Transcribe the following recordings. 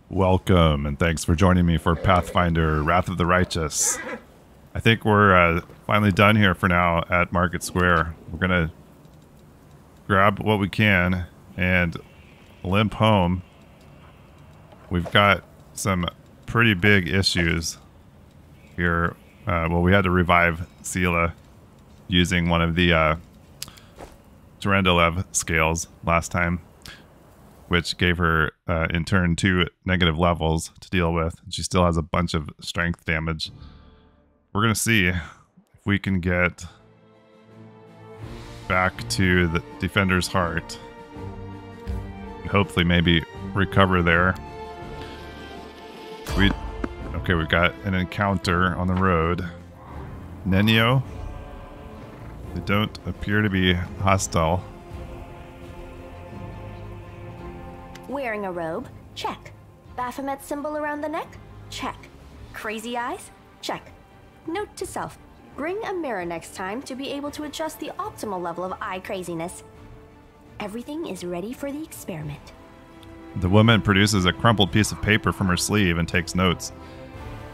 Welcome, and thanks for joining me for Pathfinder, Wrath of the Righteous. I think we're finally done here for now at Market Square. We're going to grab what we can and limp home. We've got some pretty big issues here. Well, we had to revive Sela using one of the Tarandolev scales last time, which gave her, in turn, 2 negative levels to deal with. She still has a bunch of strength damage. We're going to see if we can get back to the Defender's Heart. And hopefully maybe recover there. Okay, we've got an encounter on the road. Nenio. They don't appear to be hostile. Wearing a robe? Check. Baphomet symbol around the neck? Check. Crazy eyes? Check. Note to self. Bring a mirror next time to be able to adjust the optimal level of eye craziness. Everything is ready for the experiment. The woman produces a crumpled piece of paper from her sleeve and takes notes.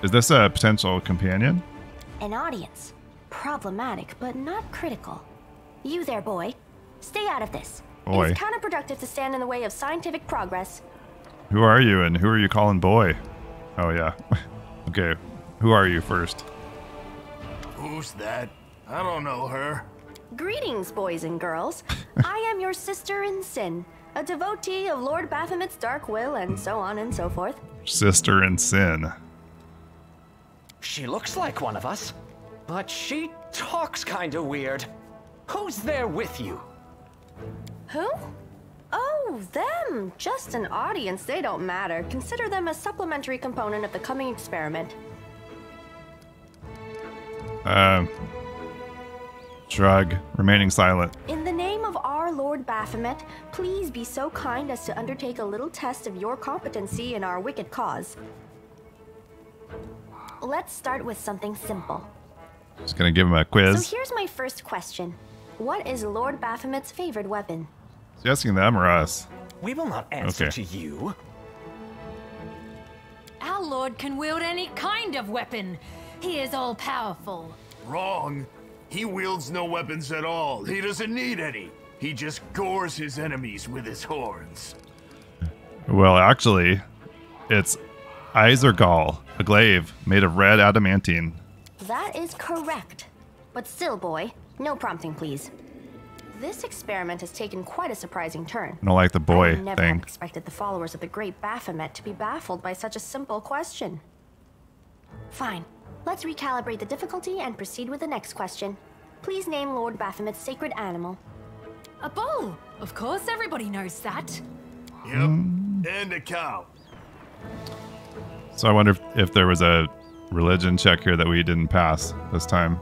Is this a potential companion? An audience. Problematic, but not critical. You there, boy. Stay out of this. Boy. It's counterproductive to stand in the way of scientific progress. Who are you, and who are you calling boy? Oh, yeah. Okay, who are you first? Who's that? I don't know her. Greetings, boys and girls. I am your sister in sin, a devotee of Lord Baphomet's dark will, and so on and so forth. Sister in sin. She looks like one of us, but she talks kinda weird. Who's there with you? Who? Oh, them. Just an audience. They don't matter. Consider them a supplementary component of the coming experiment. Shrug, remaining silent. In the name of our Lord Baphomet, please be so kind as to undertake a little test of your competency in our wicked cause. Let's start with something simple. Just gonna give him a quiz. So here's my first question. What is Lord Baphomet's favorite weapon? Is he asking them or us? We will not answer Okay. to you. Our Lord can wield any kind of weapon. He is all-powerful. Wrong. He wields no weapons at all. He doesn't need any. He just gores his enemies with his horns. Well, actually, it's Isergal, a glaive made of red adamantine. That is correct. But still, boy, no prompting, please. This experiment has taken quite a surprising turn. I don't like the boy I never thing. have expected the followers of the great Baphomet to be baffled by such a simple question. Fine. Let's recalibrate the difficulty and proceed with the next question. Please name Lord Baphomet's sacred animal. A bull! Of course, everybody knows that. Yep. And a cow. So I wonder if there was a religion check here that we didn't pass this time.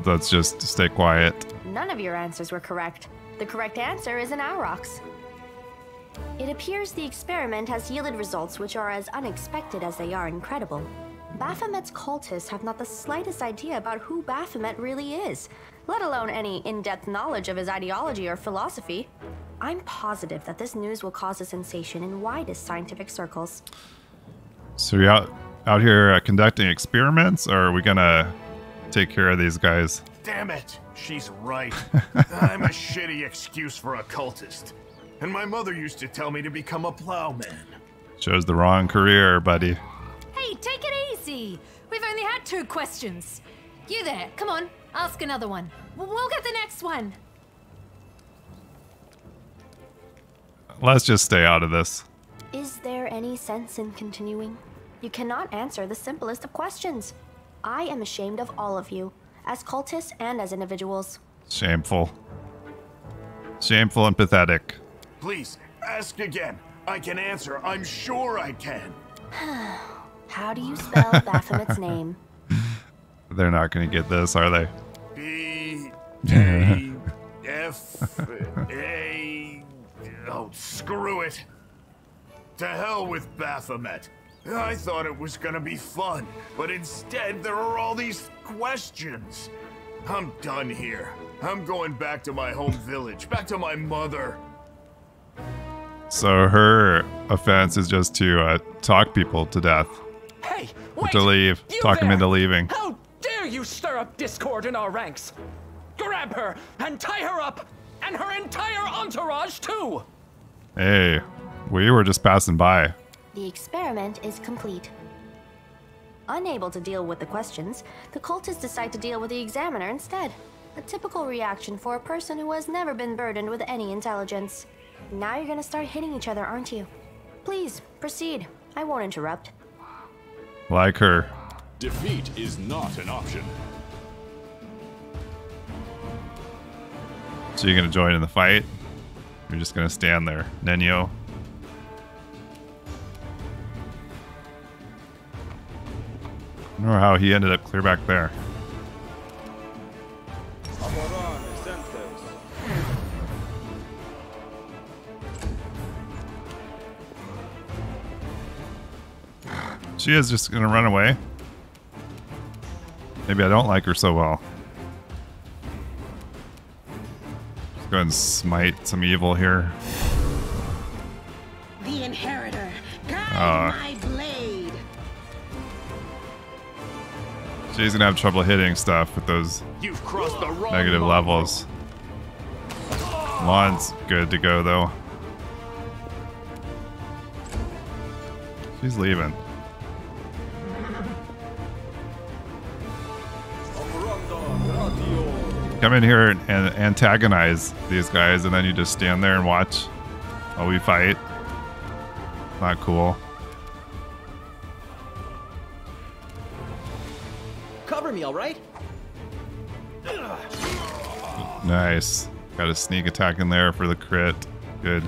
Let's just stay quiet. None of your answers were correct. The correct answer is an aurochs. It appears the experiment has yielded results which are as unexpected as they are incredible. Baphomet's cultists have not the slightest idea about who Baphomet really is, let alone any in-depth knowledge of his ideology or philosophy. I'm positive that this news will cause a sensation in widest scientific circles. So you're out here conducting experiments, or are we gonna take care of these guys? Damn it. She's right. I'm a shitty excuse for a cultist. And my mother used to tell me to become a plowman. Chose the wrong career, buddy. Hey, take it easy. We've only had 2 questions. You there, come on, ask another one. We'll get the next one. Let's just stay out of this. Is there any sense in continuing? You cannot answer the simplest of questions. I am ashamed of all of you, as cultists and as individuals. Shameful. Shameful and pathetic. Please, ask again. I can answer. I'm sure I can. How do you spell Baphomet's name? They're not going to get this, are they? B-A-F-A... Oh, screw it. To hell with Baphomet. I thought it was gonna be fun, but instead there are all these questions. I'm done here. I'm going back to my home village, back to my mother. So her offense is just to talk people to death. Hey, Or wait! to leave. You Talk them there! into leaving. How dare you stir up discord in our ranks? Grab her and tie her up, and her entire entourage too! Hey, we were just passing by. The experiment is complete. Unable to deal with the questions, the cultists decide to deal with the examiner instead. A typical reaction for a person who has never been burdened with any intelligence. Now you're gonna start hitting each other, aren't you? Please, proceed. I won't interrupt. Like her. Defeat is not an option. So you're gonna join in the fight? You're just gonna stand there, Nenyo. I don't know how he ended up clear back there. She is just gonna run away. Maybe I don't like her so well. Just go ahead and smite some evil here. The Inheritor, guide my blade. She's gonna have trouble hitting stuff with those You've crossed the wrong negative line. levels. Lon's good to go though. She's leaving. Come in here and antagonize these guys, and then you just stand there and watch while we fight. Not cool. Cover me, all right? Nice. Got a sneak attack in there for the crit. Good.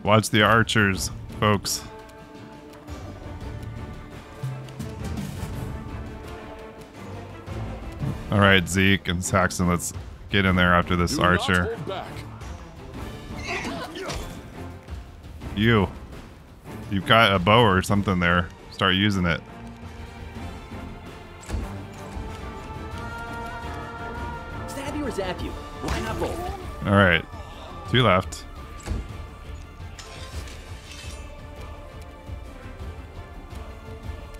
Watch the archers, folks. All right, Zeke and Saxon, let's get in there after this Do not archer. hold back. You've got a bow or something there. Start using it. Stab you or zap you? Why not both? All right, 2 left.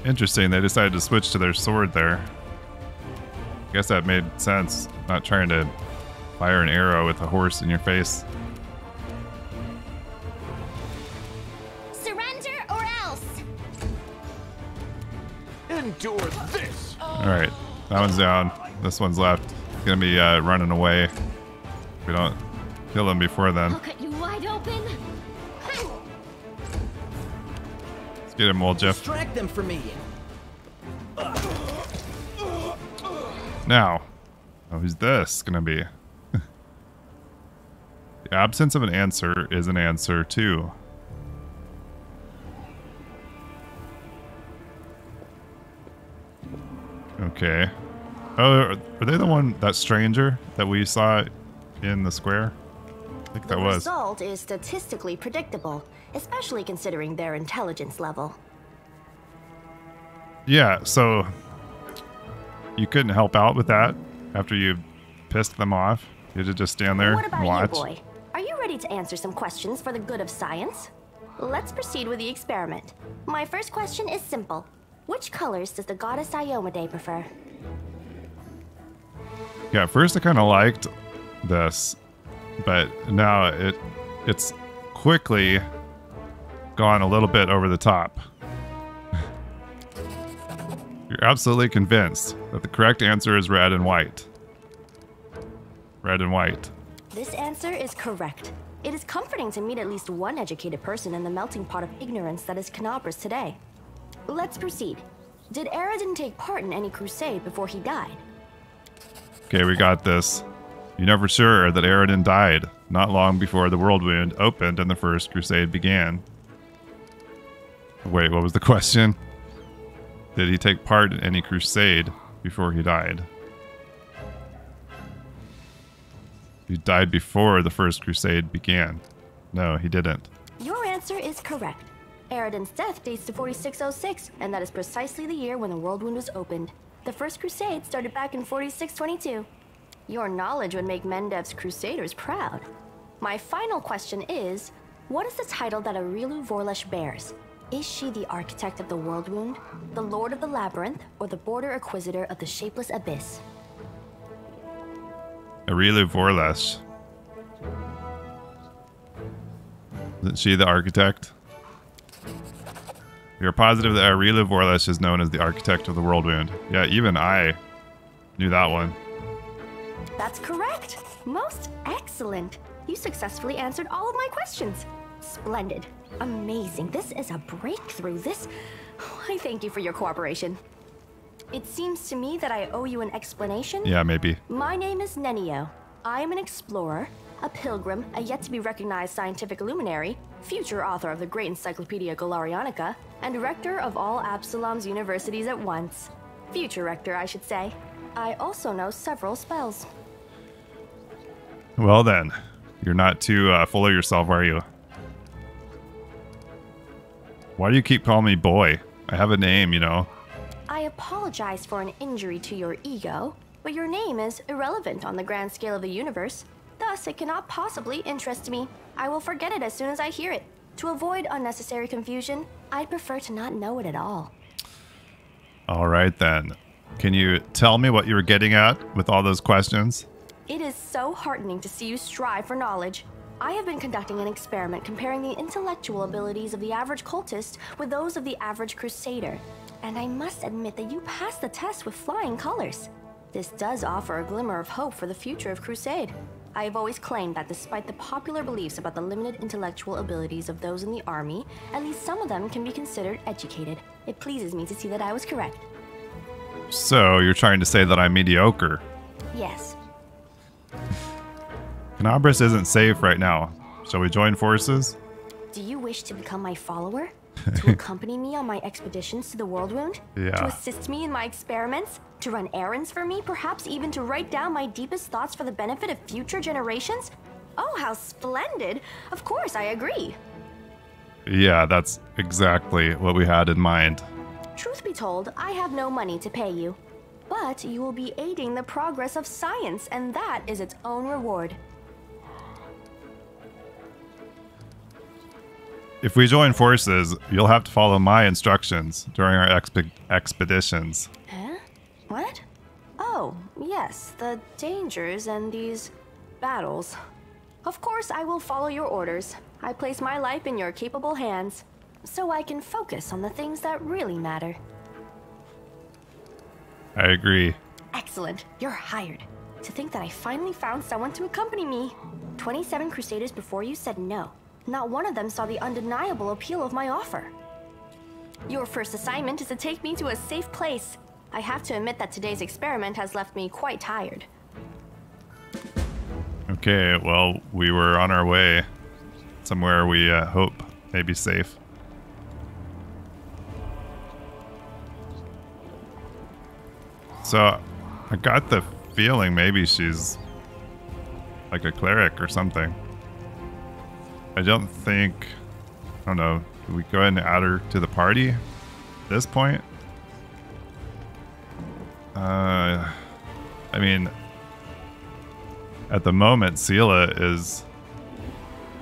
Interesting, they decided to switch to their sword there. Guess that made sense, not trying to fire an arrow with a horse in your face. Surrender or else! Endure this. Alright, that one's down. This one's left. It's gonna be running away. If we don't kill him before then. I'll cut you wide open. Let's get him, Woljeff. Distract them from me. Now. Oh, who's this gonna be? The absence of an answer is an answer too. Okay. Oh, are they the one, that stranger that we saw in the square? I think that The was. result is statistically predictable, especially considering their intelligence level. Yeah, so you couldn't help out with that after you pissed them off? You had to just stand there What and about watch? you, boy? Are you ready to answer some questions for the good of science? Let's proceed with the experiment. My first question is simple. Which colors does the goddess Iomade prefer? Yeah, at first I kind of liked this, but now it's quickly gone a little bit over the top. You're absolutely convinced that the correct answer is red and white. Red and white. This answer is correct. It is comforting to meet at least one educated person in the melting pot of ignorance that is Canabras today. Let's proceed. Did Aradin take part in any crusade before he died? Okay, we got this. You know for sure that Aradin died not long before the World Wound opened and the First Crusade began. Wait, what was the question? Did he take part in any crusade before he died? He died before the First Crusade began. No, he didn't. Your answer is correct. Aradin's death dates to 4606, and that is precisely the year when the World Wound was opened. The first crusade started back in 4622. Your knowledge would make Mendev's crusaders proud. My final question is, what is the title that Arilu Vorlesh bears? Is she the architect of the World Wound, the Lord of the Labyrinth, or the Border Inquisitor of the Shapeless Abyss? Arilu Vorlesh. Isn't she the architect? You're positive that Arilu Vorlesh is known as the architect of the World Wound. Yeah, even I knew that one. That's correct. Most excellent. You successfully answered all of my questions. Splendid. Amazing. This is a breakthrough. I thank you for your cooperation. It seems to me that I owe you an explanation. Yeah, maybe. My name is Nenio. I am an explorer, a pilgrim, a yet-to-be-recognized scientific luminary, future author of the great Encyclopedia Galarianica, and rector of all Absalom's universities at once. Future rector, I should say. I also know several spells. Well then, you're not too full of yourself, are you? Why do you keep calling me boy? I have a name, you know. I apologize for an injury to your ego, but your name is irrelevant on the grand scale of the universe. Thus, it cannot possibly interest me. I will forget it as soon as I hear it. To avoid unnecessary confusion, I'd prefer to not know it at all. All right then. Can you tell me what you were getting at with all those questions? It is so heartening to see you strive for knowledge. I have been conducting an experiment comparing the intellectual abilities of the average cultist with those of the average crusader. And I must admit that you passed the test with flying colors. This does offer a glimmer of hope for the future of Crusade. I have always claimed that despite the popular beliefs about the limited intellectual abilities of those in the army, at least some of them can be considered educated. It pleases me to see that I was correct. So, you're trying to say that I'm mediocre? Yes. Canabras isn't safe right now. Shall we join forces? Do you wish to become my follower? To accompany me on my expeditions to the World Wound? Yeah. To assist me in my experiments? To run errands for me? Perhaps even to write down my deepest thoughts for the benefit of future generations? Oh, how splendid! Of course, I agree. Yeah, that's exactly what we had in mind. Truth be told, I have no money to pay you. But you will be aiding the progress of science, and that is its own reward. If we join forces, you'll have to follow my instructions during our expeditions. Huh? What? Oh, yes, the dangers and these battles. Of course, I will follow your orders. I place my life in your capable hands, so I can focus on the things that really matter. I agree. Excellent. You're hired. To think that I finally found someone to accompany me. 27 Crusaders before you said no. Not one of them saw the undeniable appeal of my offer. Your first assignment is to take me to a safe place. I have to admit that today's experiment has left me quite tired. Okay, well, we were on our way somewhere we hope may be safe. So, I got the feeling maybe she's like a cleric or something. I don't think... I don't know. Do we go ahead and add her to the party at this point? I mean... At the moment, Sela is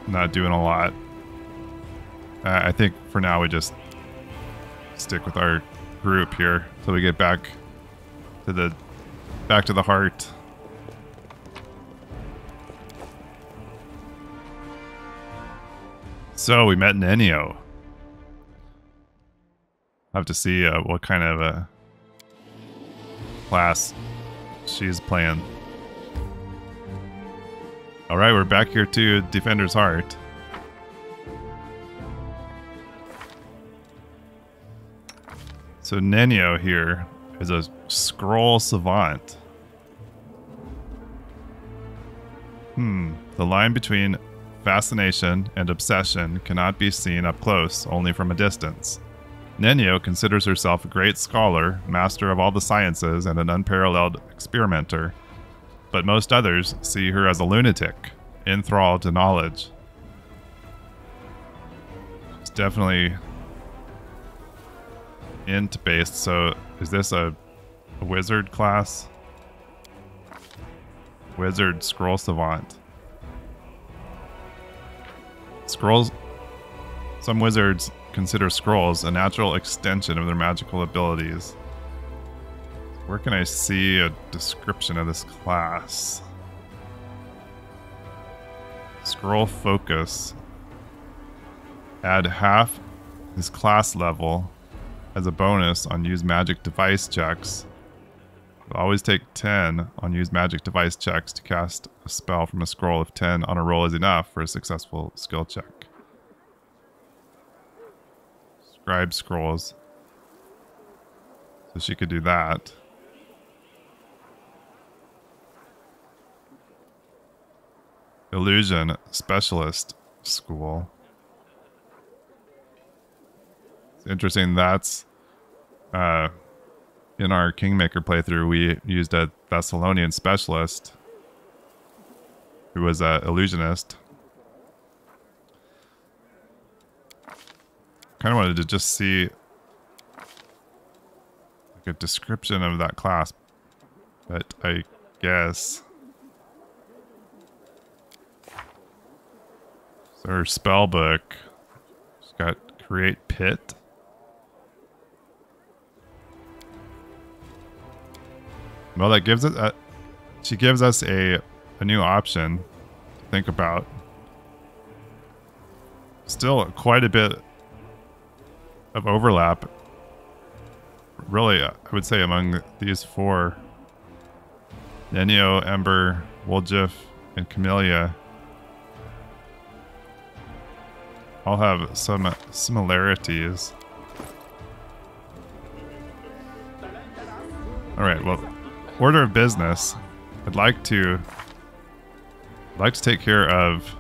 not doing a lot. I think for now we just stick with our group here till we get back to the heart. So we met Nenio. Have to see what kind of a class she's playing. All right, we're back here to Defender's Heart. So Nenio here is a scroll savant. The line between fascination and obsession cannot be seen up close, only from a distance. Nenio considers herself a great scholar, master of all the sciences, and an unparalleled experimenter. But most others see her as a lunatic, enthralled to knowledge. It's definitely int-based, so is this a a wizard class. Wizard scroll savant. Scrolls. Some wizards consider scrolls a natural extension of their magical abilities. Where can I see a description of this class? Scroll focus. Add half his class level as a bonus on use magic device checks. Always take 10 on use magic device checks to cast a spell from a scroll if 10 on a roll is enough for a successful skill check. Scribe scrolls. So she could do that. Illusion specialist school. It's interesting. That's in our Kingmaker playthrough, we used a Thessalonian specialist who was an illusionist. Kind of wanted to just see like a description of that class, but I guess so. Her spell book, she's got create pit. Well, that gives it. She gives us a new option to think about. Still, quite a bit of overlap. Really, I would say among these four: Nenio, Ember, Woljif, and Camellia, all have some similarities. All right. Well. Order of business. I'd like to take care of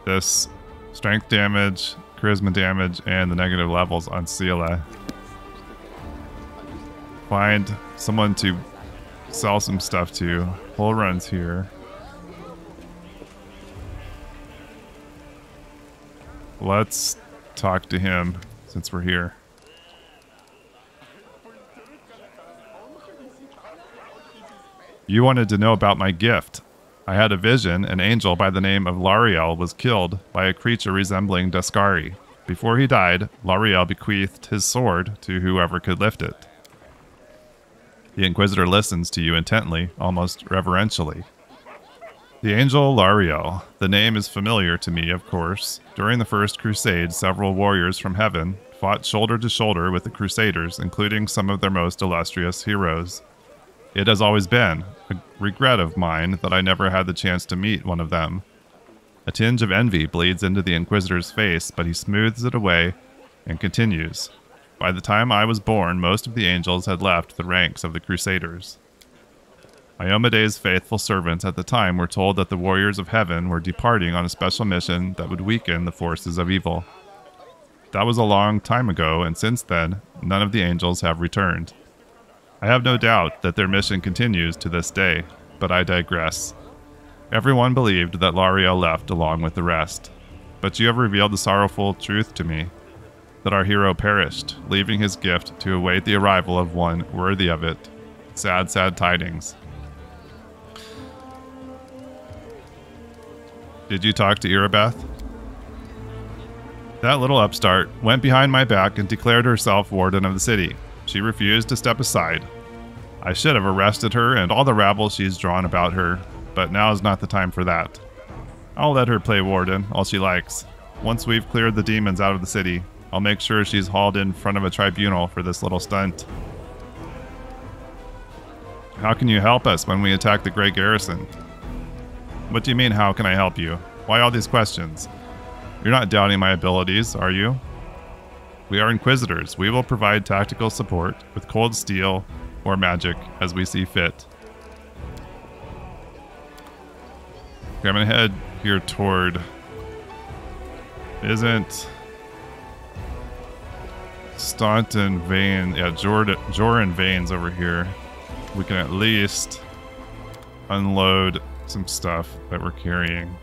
this strength damage, charisma damage, and the negative levels on Sela. Find someone to sell some stuff to. Hull runs here. Let's talk to him since we're here. You wanted to know about my gift. I had a vision. An angel by the name of Lariel was killed by a creature resembling Deskari. Before he died, Lariel bequeathed his sword to whoever could lift it. The Inquisitor listens to you intently, almost reverentially. The angel Lariel. The name is familiar to me, of course. During the First Crusade, several warriors from heaven fought shoulder to shoulder with the Crusaders, including some of their most illustrious heroes. It has always been a regret of mine that I never had the chance to meet one of them. A tinge of envy bleeds into the Inquisitor's face, but he smooths it away and continues. By the time I was born, most of the angels had left the ranks of the Crusaders. Iomede's faithful servants at the time were told that the warriors of heaven were departing on a special mission that would weaken the forces of evil. That was a long time ago, and since then, none of the angels have returned. I have no doubt that their mission continues to this day, but I digress. Everyone believed that Lariel left along with the rest, but you have revealed the sorrowful truth to me, that our hero perished, leaving his gift to await the arrival of one worthy of it. Sad, sad tidings. Did you talk to Irabeth? That little upstart went behind my back and declared herself warden of the city. She refused to step aside. I should have arrested her and all the rabble she's drawn about her, but now is not the time for that. I'll let her play warden, all she likes. Once we've cleared the demons out of the city, I'll make sure she's hauled in front of a tribunal for this little stunt. How can you help us when we attack the Great Garrison? What do you mean, how can I help you? Why all these questions? You're not doubting my abilities, are you? We are Inquisitors. We will provide tactical support with cold steel or magic as we see fit. Okay, I'm gonna head here toward... Isn't... Staunton Vein... Yeah, Joran Veins over here. We can at least unload some stuff that we're carrying.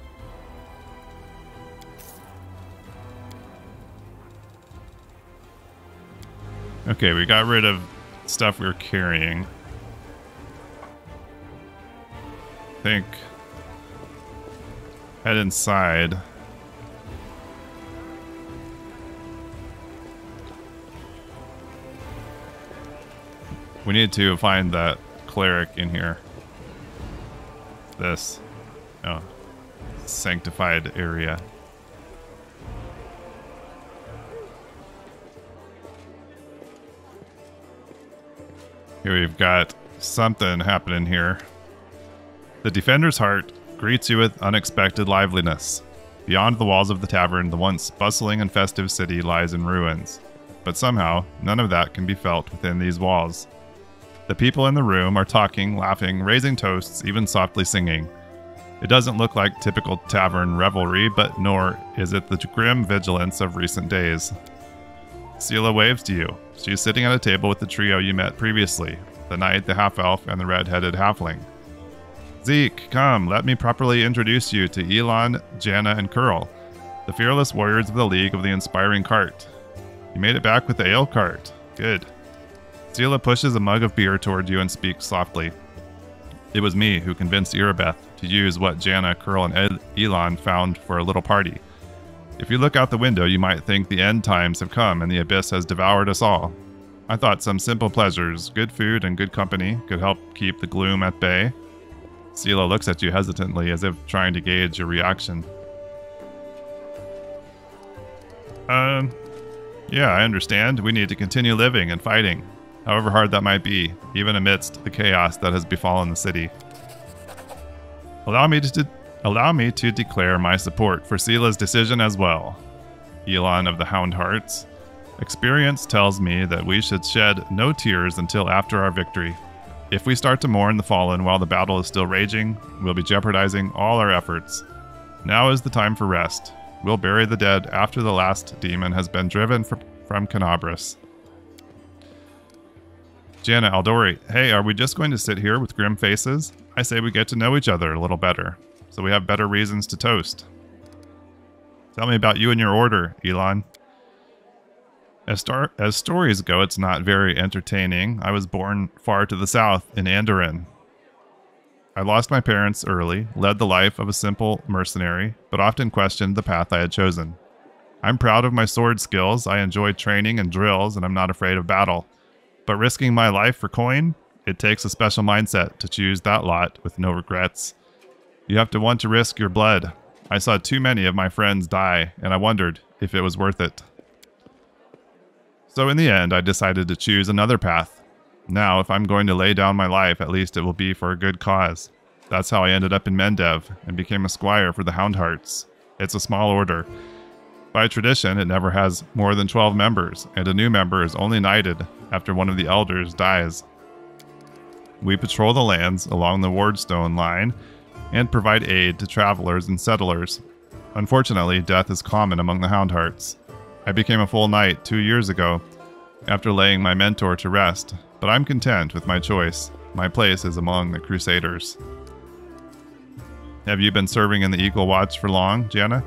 Okay, we got rid of stuff we were carrying. I think head inside. We need to find that cleric in here. This. Oh. Sanctified area. Here we've got something happening here. The Defender's Heart greets you with unexpected liveliness. Beyond the walls of the tavern, the once bustling and festive city lies in ruins. But somehow, none of that can be felt within these walls. The people in the room are talking, laughing, raising toasts, even softly singing. It doesn't look like typical tavern revelry, but nor is it the grim vigilance of recent days. Sela waves to you. She's sitting at a table with the trio you met previously, the knight, the half-elf, and the red-headed halfling. Zeke, come, let me properly introduce you to Elon, Janna, and Curl, the fearless warriors of the League of the Inspiring Cart. You made it back with the ale cart. Good. Sela pushes a mug of beer toward you and speaks softly. It was me who convinced Irabeth to use what Janna, Curl, and Elon found for a little party. If you look out the window, you might think the end times have come and the abyss has devoured us all. I thought some simple pleasures, good food and good company, could help keep the gloom at bay. Sela looks at you hesitantly as if trying to gauge your reaction. Yeah, I understand. We need to continue living and fighting, however hard that might be, even amidst the chaos that has befallen the city. Allow me to declare my support for Sela's decision as well. Elon of the Hound Hearts. Experience tells me that we should shed no tears until after our victory. If we start to mourn the fallen while the battle is still raging, we'll be jeopardizing all our efforts. Now is the time for rest. We'll bury the dead after the last demon has been driven from Canabras. Janna, Aldori, hey, are we just going to sit here with grim faces? I say we get to know each other a little better, so we have better reasons to toast. Tell me about you and your order, Elon. As stories go, it's not very entertaining. I was born far to the south, in Andoran. I lost my parents early, led the life of a simple mercenary, but often questioned the path I had chosen. I'm proud of my sword skills, I enjoy training and drills, and I'm not afraid of battle. But risking my life for coin? It takes a special mindset to choose that lot with no regrets. You have to want to risk your blood. I saw too many of my friends die, and I wondered if it was worth it. So in the end, I decided to choose another path. Now, if I'm going to lay down my life, at least it will be for a good cause. That's how I ended up in Mendev, and became a squire for the Hound Hearts. It's a small order. By tradition, it never has more than 12 members, and a new member is only knighted after one of the elders dies. We patrol the lands along the Wardstone line, and provide aid to travelers and settlers. Unfortunately, death is common among the Hound Hearts. I became a full knight 2 years ago, after laying my mentor to rest, but I'm content with my choice. My place is among the Crusaders. Have you been serving in the Eagle Watch for long, Janna?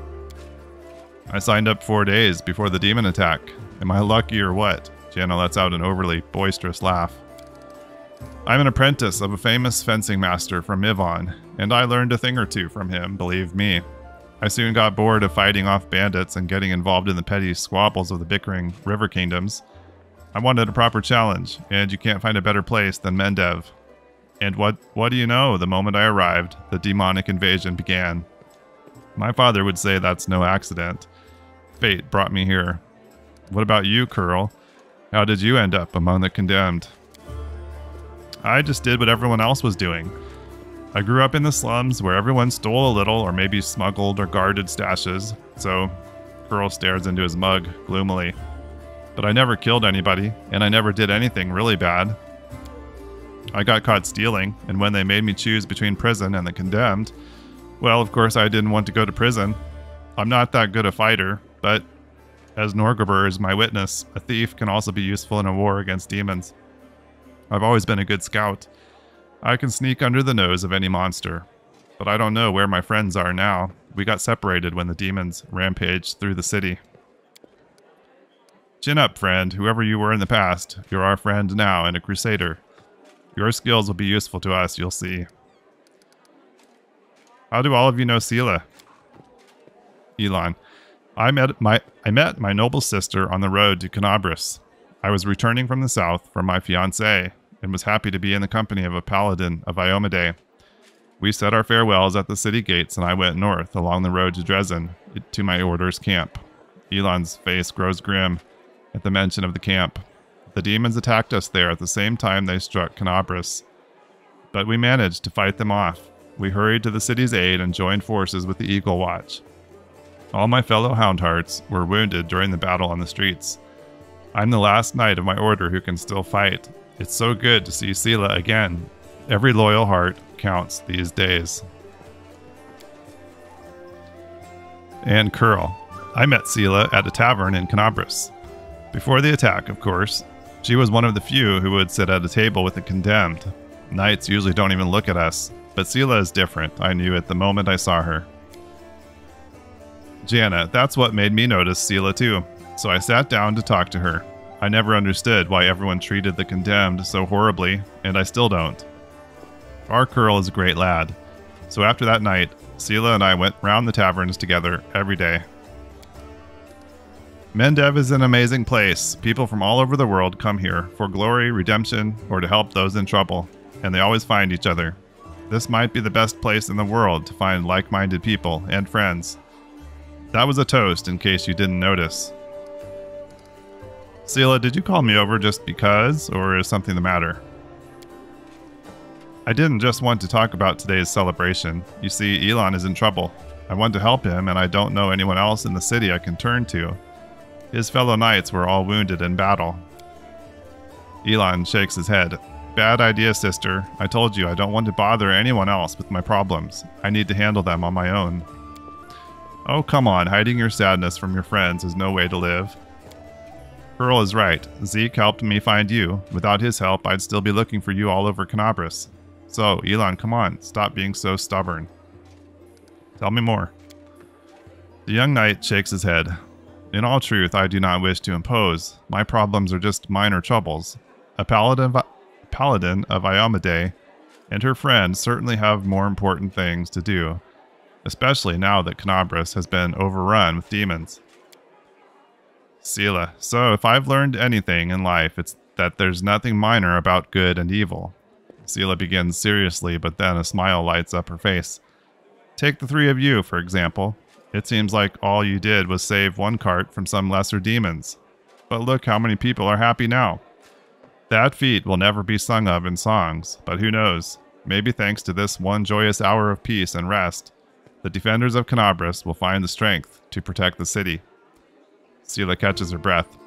I signed up 4 days before the demon attack. Am I lucky or what? Janna lets out an overly boisterous laugh. I'm an apprentice of a famous fencing master from Mivon, and I learned a thing or two from him, believe me. I soon got bored of fighting off bandits and getting involved in the petty squabbles of the bickering river kingdoms. I wanted a proper challenge, and you can't find a better place than Mendev. And what do you know, the moment I arrived, the demonic invasion began. My father would say that's no accident. Fate brought me here. What about you, Curl? How did you end up among the condemned? I just did what everyone else was doing. I grew up in the slums where everyone stole a little or maybe smuggled or guarded stashes, so Curl stares into his mug gloomily. But I never killed anybody, and I never did anything really bad. I got caught stealing, and when they made me choose between prison and the condemned, well, of course I didn't want to go to prison. I'm not that good a fighter, but as Norgabur is my witness, a thief can also be useful in a war against demons. I've always been a good scout. I can sneak under the nose of any monster, but I don't know where my friends are now. We got separated when the demons rampaged through the city. Chin up, friend. Whoever you were in the past, you're our friend now and a crusader. Your skills will be useful to us, you'll see. How do all of you know Sela? Elon. I met my noble sister on the road to Canabris. I was returning from the south from my fiancée and was happy to be in the company of a paladin of Iomade. We said our farewells at the city gates and I went north along the road to Dresden to my order's camp. Elon's face grows grim at the mention of the camp. The demons attacked us there at the same time they struck Canabris, but we managed to fight them off. We hurried to the city's aid and joined forces with the Eagle Watch. All my fellow Houndhearts were wounded during the battle on the streets. I'm the last knight of my order who can still fight. It's so good to see Sela again. Every loyal heart counts these days. And Curl. I met Sela at a tavern in Canabris. Before the attack, of course. She was one of the few who would sit at a table with the condemned. Knights usually don't even look at us, but Sela is different. I knew it the moment I saw her. Jana, that's what made me notice Sela too, so I sat down to talk to her. I never understood why everyone treated the condemned so horribly, and I still don't. Our Curl is a great lad, so after that night, Sela and I went round the taverns together every day. Mendev is an amazing place. People from all over the world come here for glory, redemption, or to help those in trouble, and they always find each other. This might be the best place in the world to find like-minded people and friends. That was a toast, in case you didn't notice. Sela, did you call me over just because, or is something the matter? I didn't just want to talk about today's celebration. You see, Elon is in trouble. I want to help him, and I don't know anyone else in the city I can turn to. His fellow knights were all wounded in battle. Elon shakes his head. Bad idea, sister. I told you I don't want to bother anyone else with my problems. I need to handle them on my own. Oh, come on. Hiding your sadness from your friends is no way to live. Pearl is right. Zeke helped me find you. Without his help, I'd still be looking for you all over Canabris. So, Elon, come on. Stop being so stubborn. Tell me more. The young knight shakes his head. In all truth, I do not wish to impose. My problems are just minor troubles. A paladin of Iomade and her friends certainly have more important things to do, especially now that Canabris has been overrun with demons. Sela, so if I've learned anything in life, it's that there's nothing minor about good and evil. Sela begins seriously, but then a smile lights up her face. Take the three of you, for example. It seems like all you did was save one cart from some lesser demons. But look how many people are happy now. That feat will never be sung of in songs, but who knows? Maybe thanks to this one joyous hour of peace and rest, the defenders of Canabris will find the strength to protect the city. Sela catches her breath.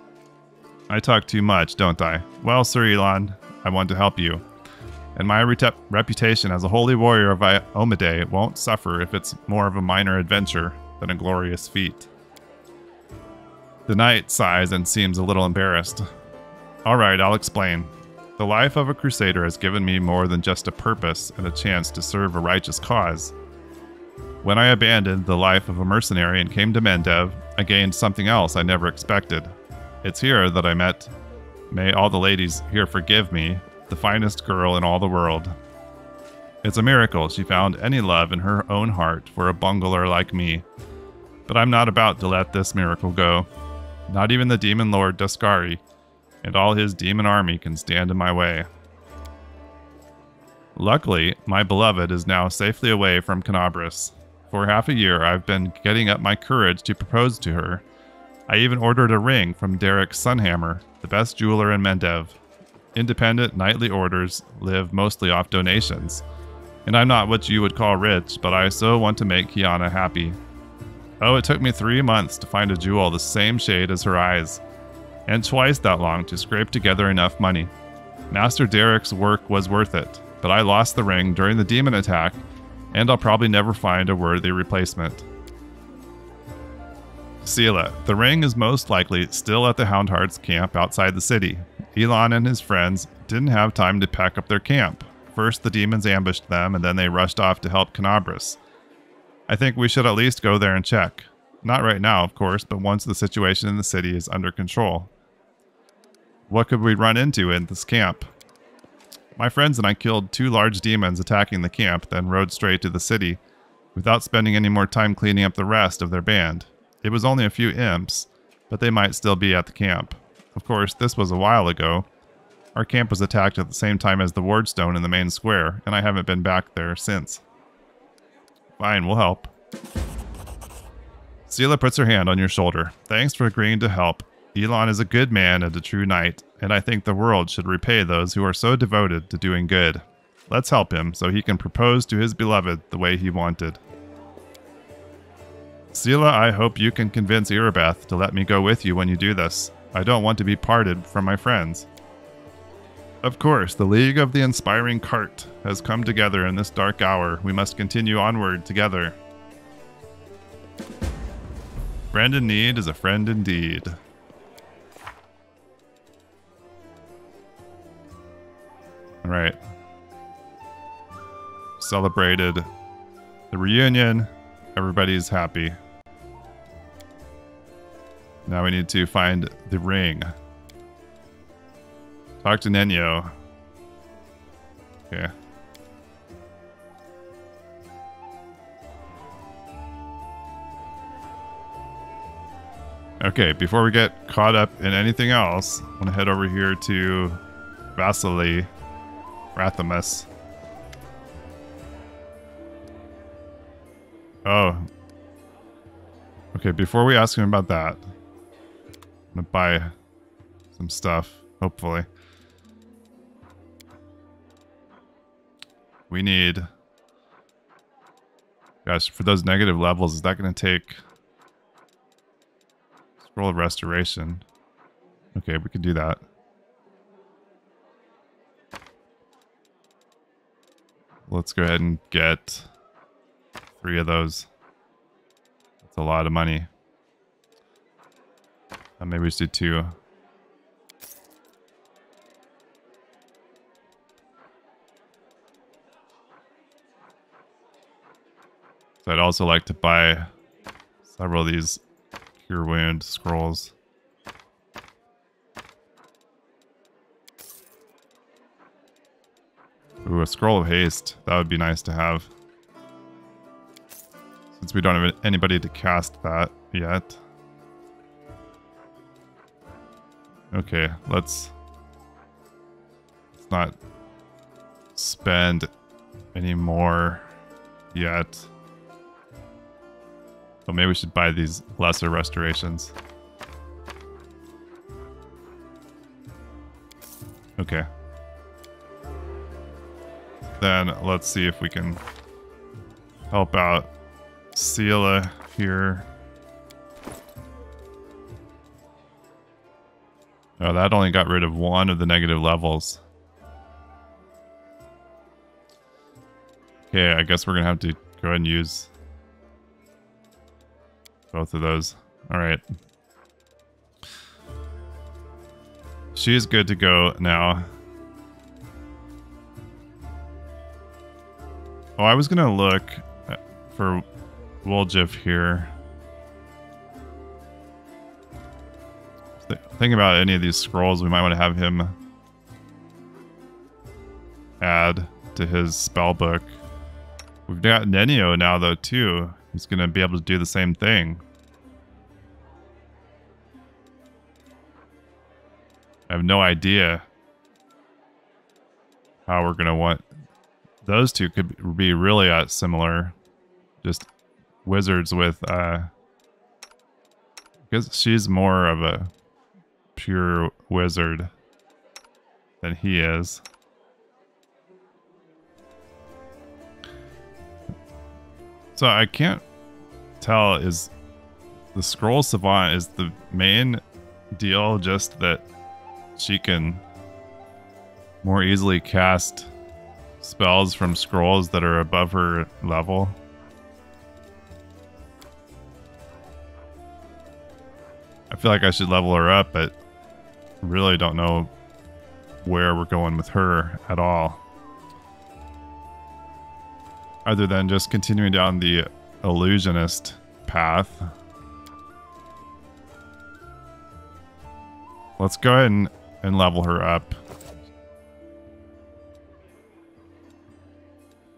I talk too much, don't I? Well, Sir Elon, I want to help you. And my reputation as a holy warrior of Iomade won't suffer if it's more of a minor adventure than a glorious feat. The knight sighs and seems a little embarrassed. All right, I'll explain. The life of a crusader has given me more than just a purpose and a chance to serve a righteous cause. When I abandoned the life of a mercenary and came to Mendev, I gained something else I never expected. It's here that I met, may all the ladies here forgive me, the finest girl in all the world. It's a miracle she found any love in her own heart for a bungler like me. But I'm not about to let this miracle go. Not even the demon lord Daskari and all his demon army can stand in my way. Luckily, my beloved is now safely away from Canabris. For half a year, I've been getting up my courage to propose to her. I even ordered a ring from Derek Sunhammer, the best jeweler in Mendev. Independent knightly orders live mostly off donations. And I'm not what you would call rich, but I so want to make Kiana happy. Oh, it took me 3 months to find a jewel the same shade as her eyes, and twice that long to scrape together enough money. Master Derek's work was worth it, but I lost the ring during the demon attack, and I'll probably never find a worthy replacement. Sela, the ring is most likely still at the Houndhearts camp outside the city. Elon and his friends didn't have time to pack up their camp. First, the demons ambushed them, and then they rushed off to help Canabris. I think we should at least go there and check. Not right now, of course, but once the situation in the city is under control. What could we run into in this camp? My friends and I killed 2 large demons attacking the camp, then rode straight to the city, without spending any more time cleaning up the rest of their band. It was only a few imps, but they might still be at the camp. Of course, this was a while ago. Our camp was attacked at the same time as the wardstone in the main square, and I haven't been back there since. Fine, we'll help. Sela puts her hand on your shoulder. Thanks for agreeing to help. Elon is a good man and a true knight, and I think the world should repay those who are so devoted to doing good. Let's help him so he can propose to his beloved the way he wanted. Sela, I hope you can convince Irabeth to let me go with you when you do this. I don't want to be parted from my friends. Of course, the League of the Inspiring Cart has come together in this dark hour. We must continue onward together. Friend in need is a friend indeed. Alright. Celebrated the reunion. Everybody's happy. Now we need to find the ring. Talk to Nenyo. Okay. Okay, before we get caught up in anything else, I'm gonna head over here to Vasily Rathamus. Oh. Okay, before we ask him about that, I'm gonna buy some stuff, hopefully. We need... Gosh, for those negative levels, is that going to take... Scroll of Restoration. Okay, we can do that. Let's go ahead and get 3 of those. That's a lot of money. Maybe we should do 2. So I'd also like to buy several of these Cure Wound scrolls. Ooh, a Scroll of Haste. That would be nice to have. Since we don't have anybody to cast that yet. Okay, let's not spend any more yet. But maybe we should buy these lesser restorations. Okay. Then let's see if we can help out Sela here. Oh, that only got rid of 1 of the negative levels. Okay, I guess we're gonna have to go ahead and use both of those. Alright. She's good to go now. Oh, I was gonna look for Woljif here. Think about any of these scrolls, we might want to have him add to his spell book. We've got Nenyo now, though, too. He's going to be able to do the same thing. I have no idea how we're going to want... Those two could be really similar. Just wizards with... because she's more of a pure wizard than he is. So I can't tell, is the Scroll Savant, is the main deal just that she can more easily cast spells from scrolls that are above her level? I feel like I should level her up, but really don't know where we're going with her at all. Other than just continuing down the illusionist path. Let's go ahead and level her up.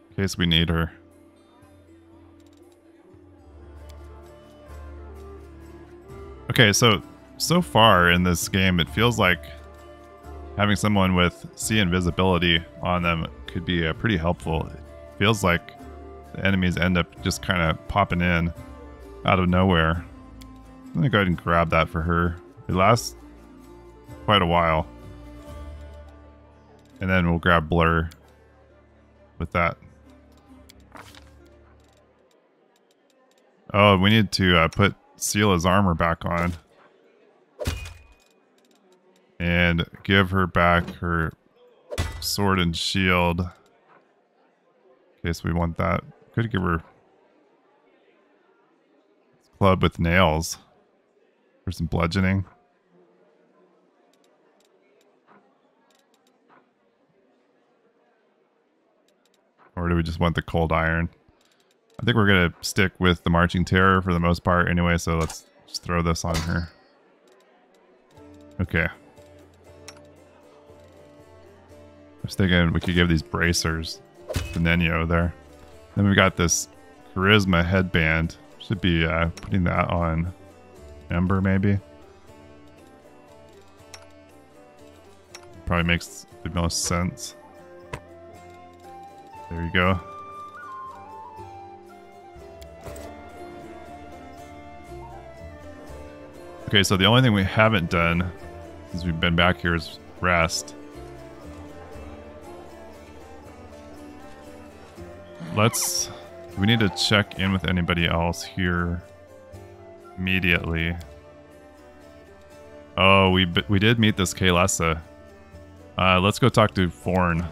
In case we need her. Okay, so far in this game, it feels like having someone with sea invisibility on them could be pretty helpful. It feels like the enemies end up just kind of popping in out of nowhere. I'm gonna go ahead and grab that for her. It lasts quite a while. And then we'll grab Blur with that. Oh, we need to put Sela's armor back on. And give her back her sword and shield. In case we want that. Could give her club with nails. For some bludgeoning. Or do we just want the cold iron? I think we're going to stick with the Marching Terror for the most part anyway, so let's just throw this on her. Okay. I was thinking we could give these bracers to Nenio there. Then we got this Charisma headband. Should be putting that on Ember maybe. Probably makes the most sense. There you go. Okay, so the only thing we haven't done since we've been back here is rest. We need to check in with anybody else here immediately. Oh, we did meet this Kaylessa. Let's go talk to Forn.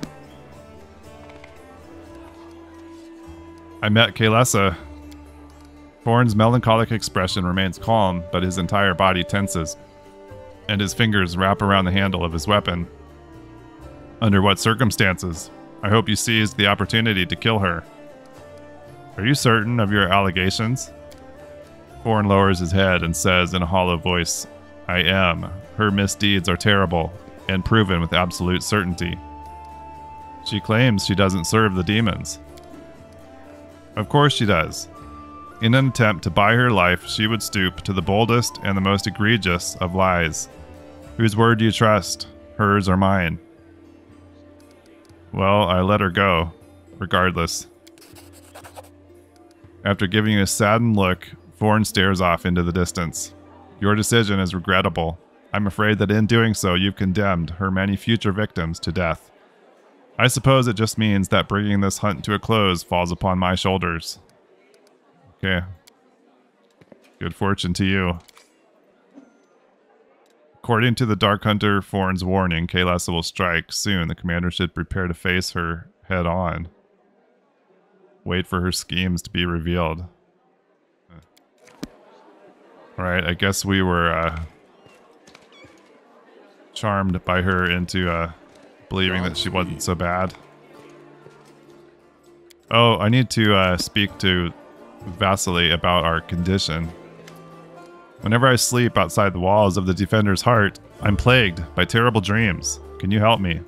I met Kaylessa. Forn's melancholic expression remains calm, but his entire body tenses, and his fingers wrap around the handle of his weapon. Under what circumstances? I hope you seized the opportunity to kill her. Are you certain of your allegations? Forn lowers his head and says in a hollow voice, I am. Her misdeeds are terrible, and proven with absolute certainty. She claims she doesn't serve the demons. Of course she does. In an attempt to buy her life, she would stoop to the boldest and the most egregious of lies. Whose word do you trust? Hers or mine? Well, I let her go, regardless. After giving a saddened look, Forn stares off into the distance. Your decision is regrettable. I'm afraid that in doing so, you've condemned her many future victims to death. I suppose it just means that bringing this hunt to a close falls upon my shoulders. Okay. Good fortune to you. According to the Dark Hunter Forn's warning, Kaylessa will strike soon. The commander should prepare to face her head on. Wait for her schemes to be revealed. Alright, I guess we were charmed by her into believing that she wasn't so bad. Oh, I need to speak to Vasily about our condition. Whenever I sleep outside the walls of the Defender's Heart, I'm plagued by terrible dreams. Can you help me?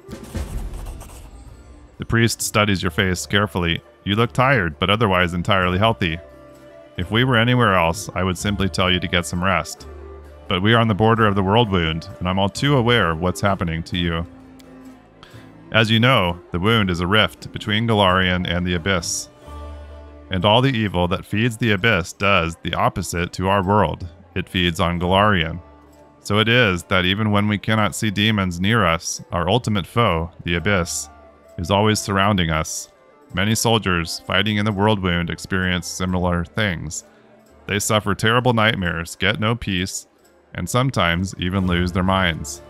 The priest studies your face carefully. You look tired, but otherwise entirely healthy. If we were anywhere else, I would simply tell you to get some rest. But we are on the border of the world wound, and I'm all too aware of what's happening to you. As you know, the wound is a rift between Golarion and the Abyss. And all the evil that feeds the Abyss does the opposite to our world. It feeds on Golarion. So it is that even when we cannot see demons near us, our ultimate foe, the Abyss, is always surrounding us. Many soldiers fighting in the world wound experience similar things. They suffer terrible nightmares, get no peace, and sometimes even lose their minds.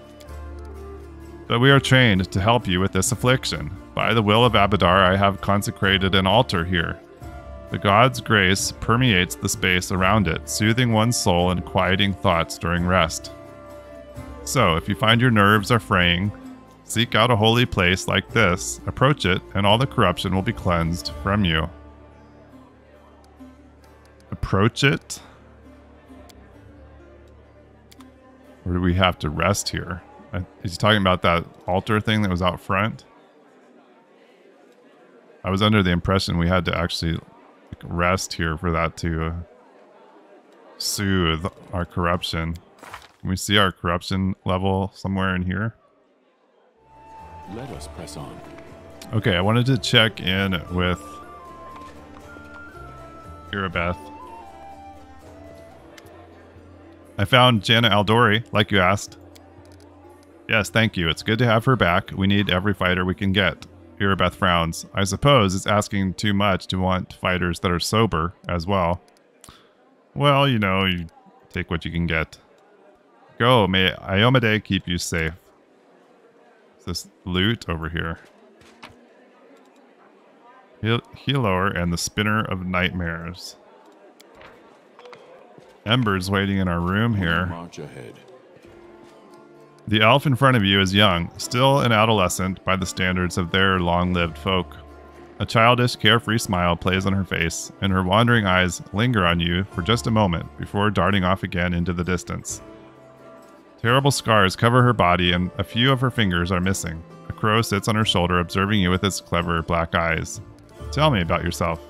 But we are trained to help you with this affliction. By the will of Abadar, I have consecrated an altar here. The god's grace permeates the space around it, soothing one's soul and quieting thoughts during rest. So, if you find your nerves are fraying, seek out a holy place like this, approach it, and all the corruption will be cleansed from you. Approach it? Or do we have to rest here? Is he talking about that altar thing that was out front? I was under the impression we had to actually like, rest here for that to soothe our corruption. Can we see our corruption level somewhere in here? Let us press on. Okay, I wanted to check in with Irabeth. I found Jana Aldori, like you asked. Yes, thank you. It's good to have her back. We need every fighter we can get. Irabeth frowns. I suppose it's asking too much to want fighters that are sober as well. Well, you know, you take what you can get. Go, may Iomade keep you safe. Is this loot over here? Healer and the Spinner of Nightmares. Ember's waiting in our room here. March ahead. The elf in front of you is young, still an adolescent by the standards of their long-lived folk. A childish, carefree smile plays on her face, and her wandering eyes linger on you for just a moment before darting off again into the distance. Terrible scars cover her body, and a few of her fingers are missing. A crow sits on her shoulder, observing you with its clever black eyes. Tell me about yourself.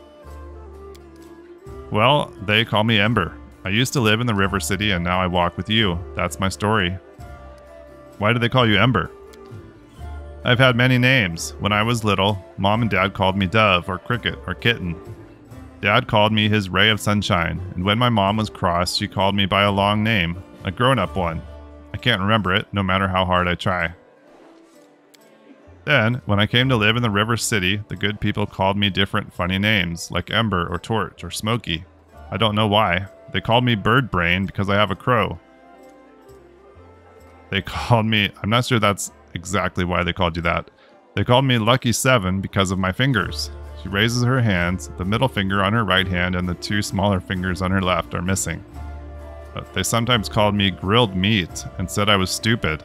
Well, they call me Ember. I used to live in the River City, and now I walk with you. That's my story. Why do they call you Ember? I've had many names. When I was little, Mom and Dad called me Dove, or Cricket, or Kitten. Dad called me his ray of sunshine, and when my mom was cross, she called me by a long name, a grown-up one. I can't remember it, no matter how hard I try. Then, when I came to live in the River City, the good people called me different funny names, like Ember, or Torch, or Smoky. I don't know why. They called me Bird Brain because I have a crow. They called me... I'm not sure that's exactly why they called you that. They called me Lucky 7 because of my fingers. She raises her hands. The middle finger on her right hand and the two smaller fingers on her left are missing. But they sometimes called me Grilled Meat and said I was stupid.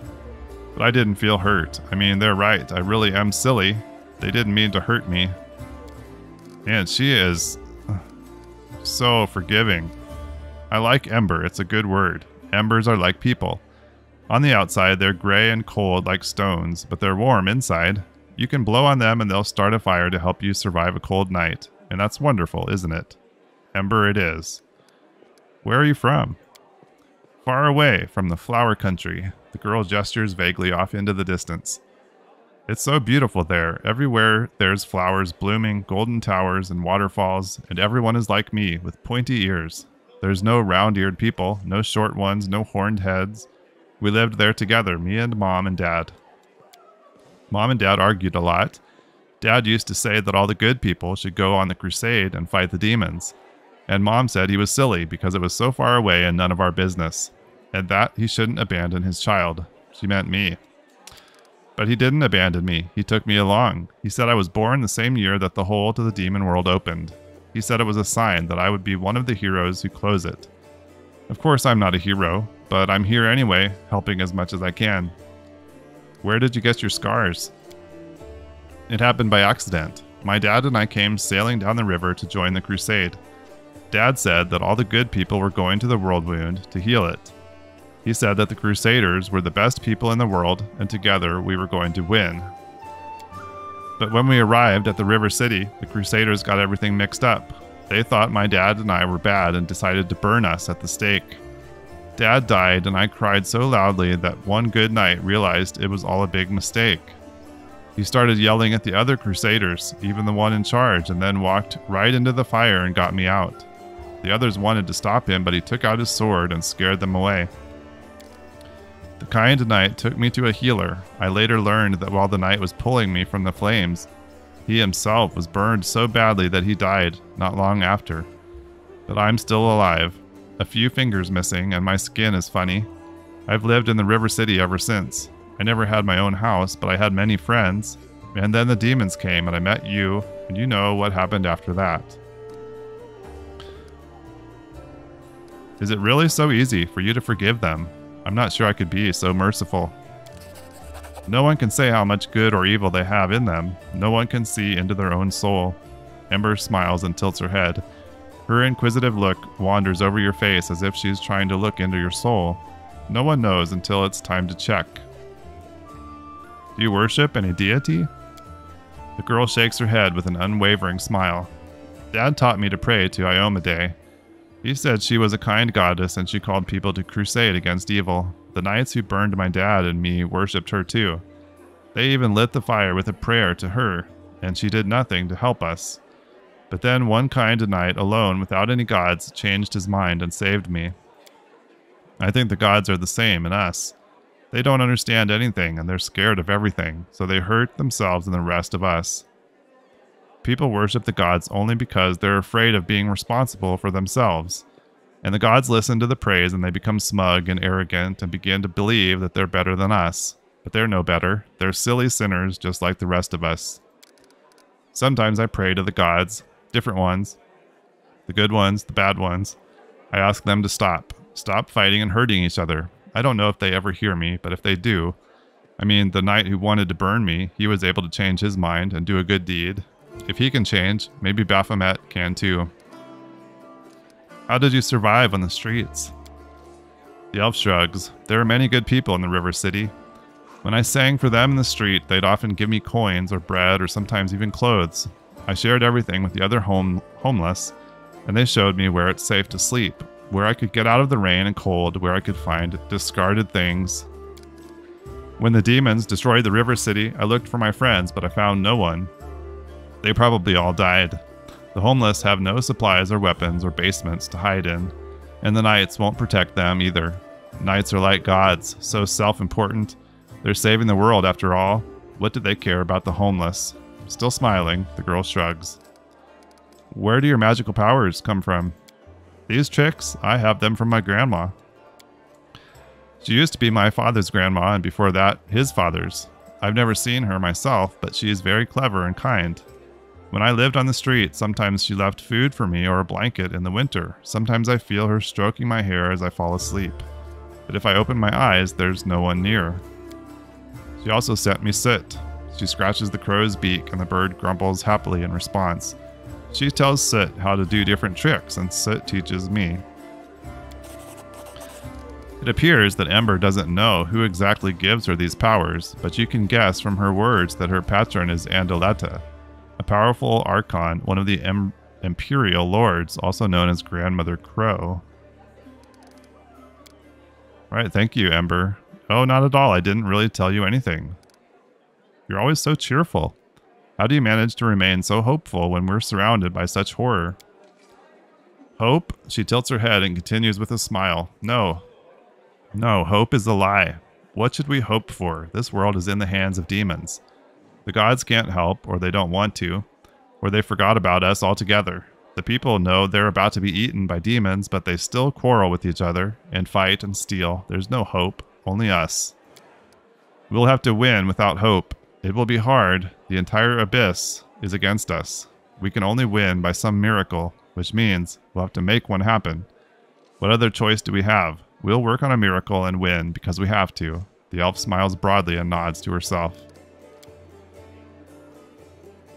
But I didn't feel hurt. I mean, they're right. I really am silly. They didn't mean to hurt me. And she is so forgiving. I like Ember. It's a good word. Embers are like people. On the outside, they're gray and cold like stones, but they're warm inside. You can blow on them and they'll start a fire to help you survive a cold night. And that's wonderful, isn't it? Ember it is. Where are you from? Far away, from the flower country. The girl gestures vaguely off into the distance. It's so beautiful there. Everywhere there's flowers blooming, golden towers and waterfalls, and everyone is like me, with pointy ears. There's no round-eared people, no short ones, no horned heads. We lived there together, me and Mom and Dad. Mom and Dad argued a lot. Dad used to say that all the good people should go on the crusade and fight the demons. And Mom said he was silly because it was so far away and none of our business. And that he shouldn't abandon his child. She meant me. But he didn't abandon me. He took me along. He said I was born the same year that the hole to the demon world opened. He said it was a sign that I would be one of the heroes who close it. Of course I'm not a hero, but I'm here anyway, helping as much as I can. Where did you get your scars? It happened by accident. My dad and I came sailing down the river to join the crusade. Dad said that all the good people were going to the world wound to heal it. He said that the crusaders were the best people in the world, and together we were going to win. But when we arrived at the River City, the crusaders got everything mixed up. They thought my dad and I were bad and decided to burn us at the stake. Dad died, and I cried so loudly that one good night realized it was all a big mistake. He started yelling at the other crusaders, even the one in charge, and then walked right into the fire and got me out. The others wanted to stop him, but he took out his sword and scared them away. The kind knight took me to a healer. I later learned that while the knight was pulling me from the flames, he himself was burned so badly that he died not long after. But I'm still alive. A few fingers missing, and my skin is funny. I've lived in the River City ever since. I never had my own house, but I had many friends. And then the demons came, and I met you, and you know what happened after that. Is it really so easy for you to forgive them? I'm not sure I could be so merciful. No one can say how much good or evil they have in them. No one can see into their own soul. Ember smiles and tilts her head. Her inquisitive look wanders over your face as if she's trying to look into your soul. No one knows until it's time to check. Do you worship any deity? The girl shakes her head with an unwavering smile. Dad taught me to pray to Iomade. He said she was a kind goddess and she called people to crusade against evil. The knights who burned my dad and me worshipped her too. They even lit the fire with a prayer to her, and she did nothing to help us. But then one kind knight, alone without any gods, changed his mind and saved me. I think the gods are the same in us. They don't understand anything and they're scared of everything, so they hurt themselves and the rest of us. People worship the gods only because they're afraid of being responsible for themselves. And the gods listen to the praise and they become smug and arrogant and begin to believe that they're better than us. But they're no better. They're silly sinners just like the rest of us. Sometimes I pray to the gods, different ones. The good ones, the bad ones. I ask them to stop. Stop fighting and hurting each other. I don't know if they ever hear me, but if they do... I mean, the knight who wanted to burn me, he was able to change his mind and do a good deed. If he can change, maybe Baphomet can too. How did you survive on the streets? The elf shrugs. There are many good people in the river city. When I sang for them in the street, they'd often give me coins or bread or sometimes even clothes. I shared everything with the other homeless, and they showed me where it's safe to sleep, where I could get out of the rain and cold, where I could find discarded things. When the demons destroyed the river city, I looked for my friends, but I found no one. They probably all died. The homeless have no supplies or weapons or basements to hide in, and the knights won't protect them either. Knights are like gods, so self-important. They're saving the world after all. What do they care about the homeless? Still smiling, the girl shrugs. Where do your magical powers come from? These tricks? I have them from my grandma. She used to be my father's grandma, and before that, his father's. I've never seen her myself, but she is very clever and kind. When I lived on the street, sometimes she left food for me or a blanket in the winter. Sometimes I feel her stroking my hair as I fall asleep. But if I open my eyes, there's no one near. She also sent me Sit. She scratches the crow's beak and the bird grumbles happily in response. She tells Sit how to do different tricks, and Sit teaches me. It appears that Ember doesn't know who exactly gives her these powers, but you can guess from her words that her patron is Andaletta, a powerful archon, one of the Imperial Lords, also known as Grandmother Crow. Right, thank you, Ember. Oh, not at all. I didn't really tell you anything. You're always so cheerful. How do you manage to remain so hopeful when we're surrounded by such horror? Hope? She tilts her head and continues with a smile. No, hope is a lie. What should we hope for? This world is in the hands of demons. The gods can't help, or they don't want to, or they forgot about us altogether. The people know they're about to be eaten by demons, but they still quarrel with each other and fight and steal. There's no hope, only us. We'll have to win without hope. It will be hard. The entire abyss is against us. We can only win by some miracle, which means we'll have to make one happen. What other choice do we have? We'll work on a miracle and win because we have to. The elf smiles broadly and nods to herself.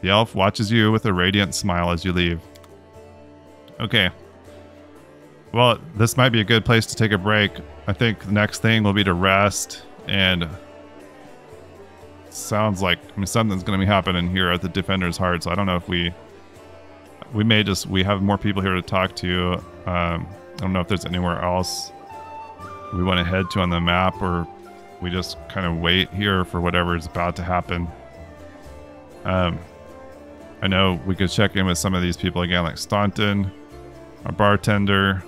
The elf watches you with a radiant smile as you leave. Okay. Well, this might be a good place to take a break. I think the next thing will be to rest, and sounds like, I mean, something's going to be happening here at the Defender's Heart, so I don't know if we have more people here to talk to. I don't know if there's anywhere else we want to head to on the map, or we just kind of wait here for whatever is about to happen. I know we could check in with some of these people again, like Staunton, our bartender.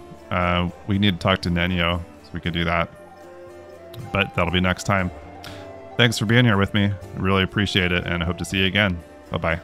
We need to talk to Nenio, so we could do that. But that'll be next time. Thanks for being here with me. I really appreciate it, and I hope to see you again. Bye-bye.